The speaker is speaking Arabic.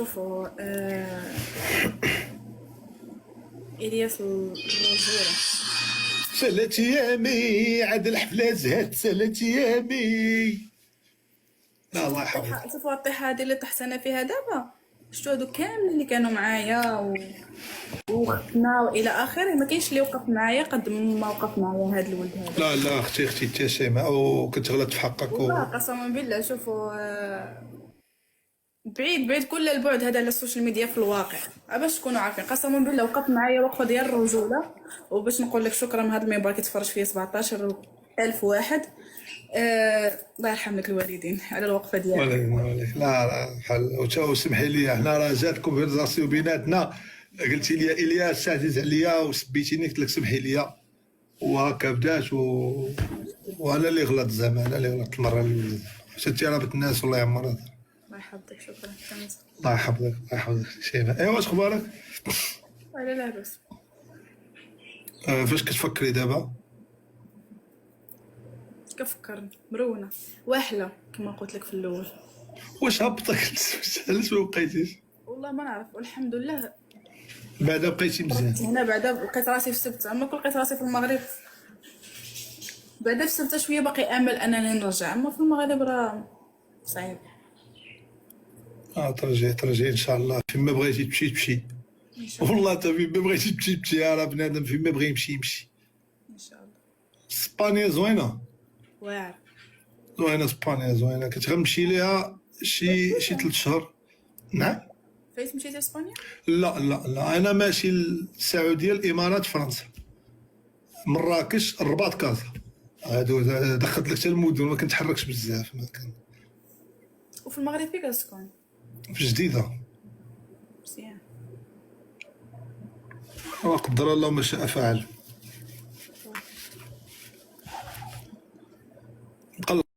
شوفوا الياس الوزيرة. 3 ايامي عاد الحفله زهات 3 ايامي. لا الله يحفظك. شوفوا الطيحة هادي اللي طحت انا فيها دابا، شتو هادو كاملين اللي كانوا معايا وختنا والى اخره، ما كاينش اللي وقف معايا قد ما وقف معايا هاد الولد هذا. لا لا اختي ابتسامه وكنت غلطت في حقك والله قسما بالله شوفوا بعيد كل البعد هذا على السوشيال ميديا في الواقع، باش تكونوا عارفين قسما بالله وقف معايا وقفه ديال الرجوله. وباش نقول لك شكرا هذا المنبر كيتفرج فيه 17,000 واحد. الله يرحم لك الوالدين على الوقفه ديالك. لا بحال وسمحي لي حنا راه جات كونفرساسيون بيناتنا، قلتي لي الياس عزيز عليا وسبيتيني قلت لك سمحي لي وهكا بدات وانا اللي غلط زعما انا اللي غلطت المره اللي حتى راه بنت الناس والله يعمرها. الله يحفظك شكرا كنز. الله يحفظك الله يحفظك شيماء. ايوا واش اخبارك؟ لا لاباس. فاش كتفكري دابا؟ كفكرني مرونه واحله كما قلت لك في الاول. واش هبطك علاش ما بقيتيش؟ والله ما نعرف والحمد لله. بعدا بقيتي مزيان؟ هنا بعدا لقيت راسي في سبته، اما كون لقيت راسي في المغرب بعدا في سبته شويه باقي امل انني نرجع، اما في المغرب راه صعيب. ترجعي ان شاء الله. فيما بغيتي تمشي والله حتى فيما بغيتي تمشي راه بنادم فيما بغى يمشي ان شاء الله. اسبانيا زوينه واعر. اسبانيا زوينه كنت غنمشي ليها شي 3 شهور. نعم. فايت مشيتي اسبانيا؟ لا انا ماشي للسعوديه الامارات فرنسا مراكش الرباط كازا هادو دخلت لك حتى المدن ما كنتحركش بزاف ما كان. وفي المغرب فين كتسكن؟ في جديده. مزيان. وقدر الله ما شاء فعل.